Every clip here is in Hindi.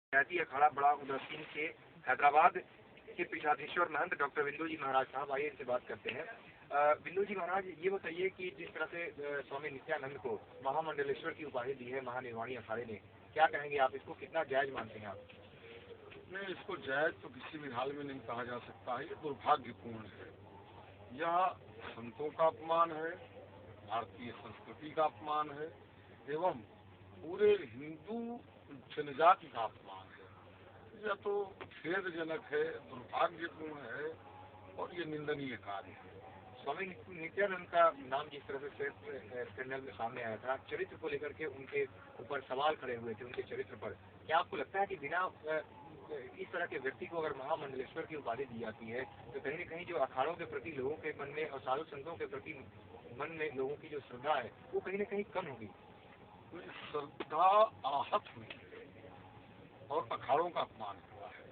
पंचायती अखाड़ा बड़ा उदासीन के हैदराबाद के पीठाधीश्वर महंत डॉक्टर बिंदु जी महाराज साहब, आइए इनसे बात करते हैं। बिंदु जी महाराज, ये बताइए कि जिस तरह से स्वामी नित्यानंद को महामंडलेश्वर की उपाधि दी है महानिर्वाणी अखाड़े ने, क्या कहेंगे आप, इसको कितना जायज मानते हैं आप? नहीं, इसको जायज तो किसी भी हाल में नहीं कहा जा सकता है। ये दुर्भाग्यपूर्ण है। यह संतों का अपमान है, भारतीय संस्कृति का अपमान है एवं पूरे हिंदू जनजाति का अपमान है। यह तो खेदजनक है, दुर्भाग्यपूर्ण है और ये निंदनीय कार्य है। स्वामी नित्यानंद का नाम जिस तरह से स्कैंडल में सामने आया था, चरित्र को लेकर के उनके ऊपर सवाल खड़े हुए थे, उनके चरित्र पर, क्या आपको लगता है कि बिना इस तरह के व्यक्ति को अगर महामंडलेश्वर की उपाधि दी जाती है तो कहीं न कहीं जो अखाड़ों के प्रति लोगों के मन में और साधु संतों के प्रति मन में लोगों की जो श्रद्धा है वो कहीं न कहीं कम होगी? श्रद्धा आहत हुई है और अखाड़ों का अपमान हुआ है।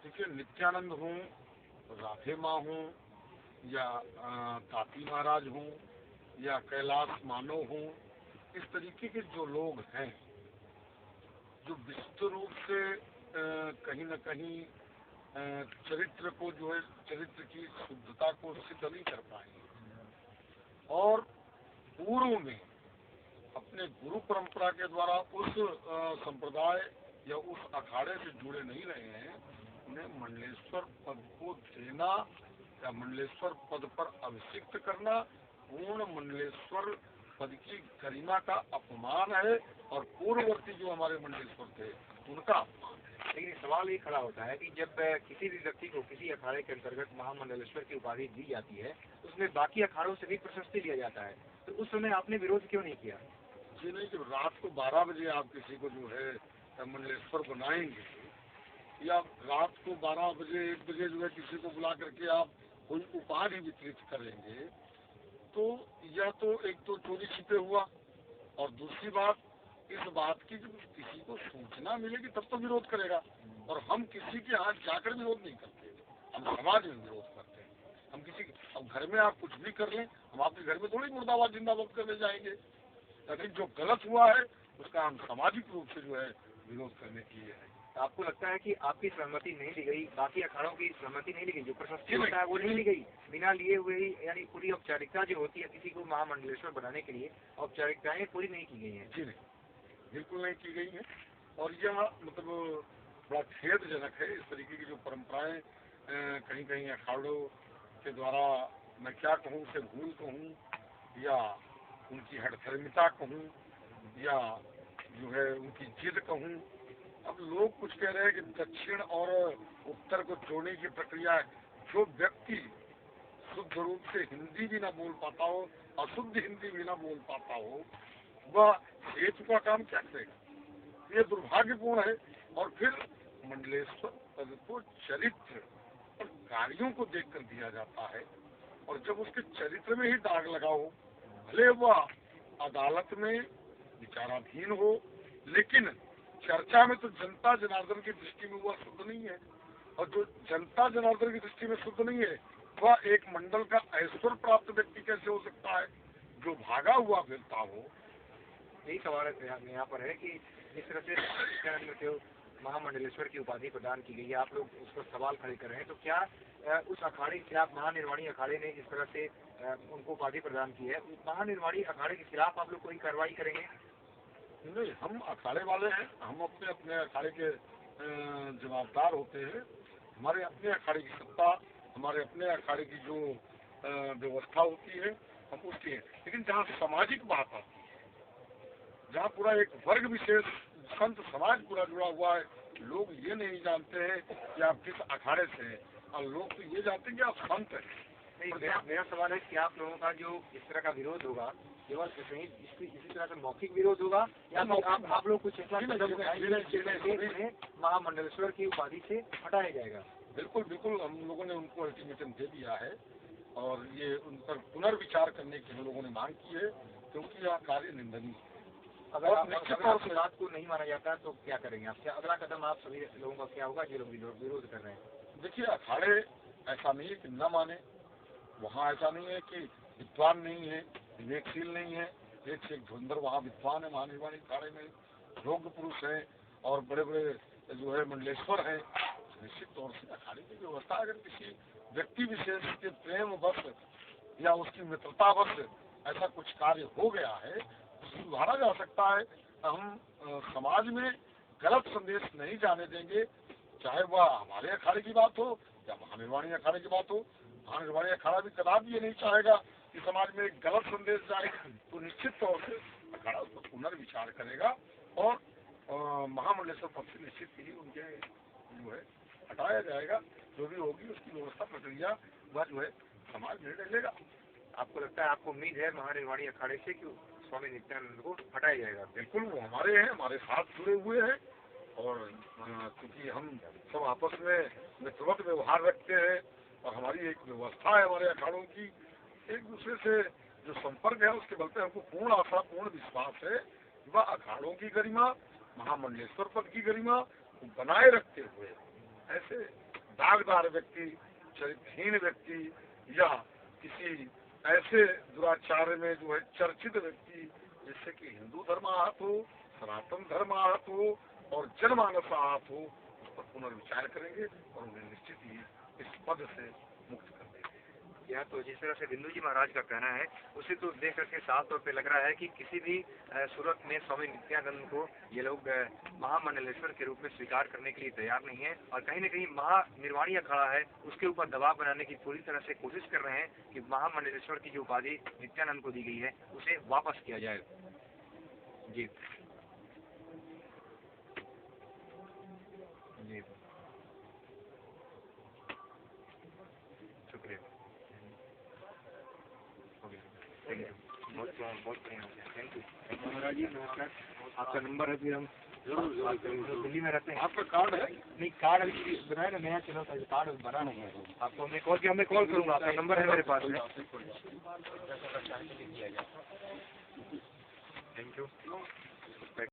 देखिए, नित्यानंद हूँ, राधे माँ हूँ या ताती महाराज हूँ या कैलाश मानव हूँ, इस तरीके के जो लोग हैं जो विस्तृत रूप से कहीं न कहीं चरित्र को जो है, चरित्र की शुद्धता को सिद्ध नहीं कर पाएंगे और पूर्व में अपने गुरु परंपरा के द्वारा उस संप्रदाय या उस अखाड़े से जुड़े नहीं रहे हैं, उन्हें मंडलेश्वर पद को देना या मंडलेश्वर पद पर अभिषिक्त करना पूर्ण मंडलेश्वर पद की गरिमा का अपमान है और पूर्ववर्ती जो हमारे मंडलेश्वर थे उनका अपमान है। लेकिन सवाल ये खड़ा होता है कि जब किसी भी व्यक्ति को किसी अखाड़े के अंतर्गत महामंडलेश्वर की उपाधि दी जाती है, उसमें बाकी अखाड़ों से भी प्रशस्ति लिया जाता है, तो उस समय आपने विरोध क्यों नहीं किया? जी नहीं, जब रात को 12 बजे आप किसी को जो है मंडलेश्वर बनाएंगे या रात को 12 बजे 1 बजे जो है किसी को बुला करके आप कोई उपाधि वितरित करेंगे, तो यह तो एक तो चोरी छिपे हुआ और दूसरी बात इस बात की जब किसी को सूचना मिलेगी तब तो विरोध करेगा। और हम किसी के यहाँ जाकर विरोध नहीं करते, हम समाज में विरोध करते हैं। हम किसी अब घर में आप कुछ भी कर लें, हम आपके घर में थोड़ी मुर्दाबाद जिंदाबाद करने जाएंगे, लेकिन जो गलत हुआ है उसका हम सामाजिक रूप से जो है विरोध करने के लिए है। आपको लगता है कि आपकी सहमति नहीं ली गई, बाकी अखाड़ों की सहमति नहीं ली गई, जो प्रशस्ति होता है वो नहीं ली गई, बिना लिए हुए ही, यानी पूरी औपचारिकता जो होती है किसी को महामंडलेश्वर बनाने के लिए, औपचारिकताएं पूरी नहीं की गई हैं? जी नहीं, बिल्कुल नहीं की गई है और यह मतलब बड़ा खेदजनक है। इस तरीके की जो परंपराएं कहीं कहीं अखाड़ों के द्वारा, मैं क्या कहूँ, उसे भूल कहूँ या उनकी हठधर्मिता कहूँ या जो है उनकी जिद कहूँ। अब लोग कुछ कह रहे हैं कि दक्षिण और उत्तर को जोड़ने की प्रक्रिया है। जो व्यक्ति शुद्ध रूप से हिंदी भी ना बोल पाता हो, अशुद्ध हिंदी भी ना बोल पाता हो, वह हेतु का काम क्या करेगा? ये दुर्भाग्यपूर्ण है। और फिर मंडलेश्वर पद को चरित्र और कार्यों को देखकर दिया जाता है और जब उसके चरित्र में ही दाग लगा हो, भले वह अदालत में विचाराधीन हो, लेकिन चर्चा में तो जनता जनार्दन की दृष्टि में वह शुद्ध नहीं है। और जो जनता जनार्दन की दृष्टि में शुद्ध नहीं है, वह एक मंडल का ऐश्वर्य प्राप्त व्यक्ति कैसे हो सकता है जो भागा हुआ फिरता हो? यही सवाल यहाँ पर है कि जिस तरह से नित्यानंद को महामंडलेश्वर की उपाधि प्रदान की गई है, आप लोग उस पर सवाल खड़े कर रहे हैं, तो क्या उस अखाड़े के खिलाफ, महानिर्वाणी अखाड़े ने जिस तरह से उनको उपाधि प्रदान की है, महानिर्वाणी अखाड़े के खिलाफ आप लोग कोई कार्रवाई करेंगे? नहीं, हम अखाड़े वाले हैं, हम अपने अपने अखाड़े के जवाबदार होते हैं। हमारे अपने अखाड़े की सत्ता, हमारे अपने अखाड़े की जो व्यवस्था होती है हम उसकी है। लेकिन जहाँ सामाजिक बात आती है, जहाँ पूरा एक वर्ग विशेष संत समाज पूरा जुड़ा हुआ है, लोग ये नहीं जानते हैं कि आप किस अखाड़े से हैं और लोग तो ये जानते हैं कि आप संत हैं। नहीं, मेरा सवाल है कि आप लोगों का जो इस तरह का विरोध होगा, केवल इसी तरह से मौखिक विरोध होगा या आप लोग कुछ महामंडलेश्वर की उपाधि से हटाया जाएगा? बिल्कुल बिल्कुल, हम लोगों ने उनको अल्टीमेटम दे दिया है और ये उन पर पुनर्विचार करने की हम लोगों ने मांग की है, क्योंकि यह कार्य निंदनीय है। अगर बात को नहीं माना जाता तो क्या करेंगे आप? क्या अगला कदम आप सभी लोगों का क्या होगा जो लोग विरोध कर रहे हैं? देखिए, अखाड़े ऐसा नहीं है कि न माने, वहाँ ऐसा नहीं है कि विद्वान नहीं है, विवेकशील नहीं है, एक से एक धुंधर वहाँ विद्वान है। महानिर्वाणी अखाड़े में योग्य पुरुष है और बड़े बड़े जो है मंडलेश्वर हैं, निश्चित तौर से अखाड़े की व्यवस्था अगर किसी व्यक्ति विशेष के प्रेम वश या उसकी मित्रता वश ऐसा कुछ कार्य हो गया है, सुधारा जा सकता है। हम समाज में गलत संदेश नहीं जाने देंगे, चाहे वह हमारे अखाड़े की बात हो या महानिर्वाणी अखाड़े की बात हो। महानिर्वाणी अखाड़ा भी कदापि ये नहीं चाहेगा कि समाज में एक गलत संदेश जाए, तो निश्चित तौर से अखाड़ा उस पर पुनर्विचार करेगा और महामंडलेश्वर पद से निश्चित ही उनके जो है हटाया जाएगा। जो भी होगी उसकी व्यवस्था प्रक्रिया वह जो है समाज निर्णय लेगा। आपको लगता है, आपको उम्मीद है महानिर्वाणी अखाड़े से कि स्वामी नित्यानंद को हटाया जाएगा? बिल्कुल, वो हमारे हैं, हमारे साथ जुड़े हुए हैं और क्योंकि हम सब आपस में मित्रवत व्यवहार रखते हैं और हमारी एक व्यवस्था है हमारे अखाड़ों की, एक दूसरे से जो संपर्क है उसके बल पे हमको पूर्ण आशा, पूर्ण विश्वास है कि वह अखाड़ों की गरिमा, महामंडलेश्वर पद की गरिमा बनाए रखते हुए ऐसे दागदार व्यक्ति, चरित्रहीन व्यक्ति या किसी ऐसे दुराचार्य में जो है चर्चित व्यक्ति जिससे कि हिंदू धर्म आहत हो, सनातन धर्म आहत हो और जनमानस आहत हो, उस पर पुनर्विचार करेंगे और उन्हें निश्चित ही इस पद से मुक्त कर देंगे। यह तो जिस तरह से बिंदु जी महाराज का कहना है उसे तो देख करके साफ तौर पे लग रहा है कि किसी भी सूरत में स्वामी नित्यानंद को ये लोग महामंडलेश्वर के रूप में स्वीकार करने के लिए तैयार नहीं है और कहीं न कहीं महानिर्वाणी अखाड़ा है उसके ऊपर दबाव बनाने की पूरी तरह से कोशिश कर रहे हैं कि महामंडलेश्वर की जो उपाधि नित्यानंद को दी गई है उसे वापस किया जाए। जी जी, शुक्रिया, थैंक यू, बहुत बढ़िया, थैंक यू महाराज जी, नमस्कार। आपका नंबर है, फिर हम जरूर दिल्ली में रहते हैं। आपका कार्ड है? नहीं, कार्ड अभी बनाया ना, नया चैनल का कार्ड बना नहीं है। आपको मैं कॉल करूँगा, आपका नंबर है मेरे पास में। Thank you.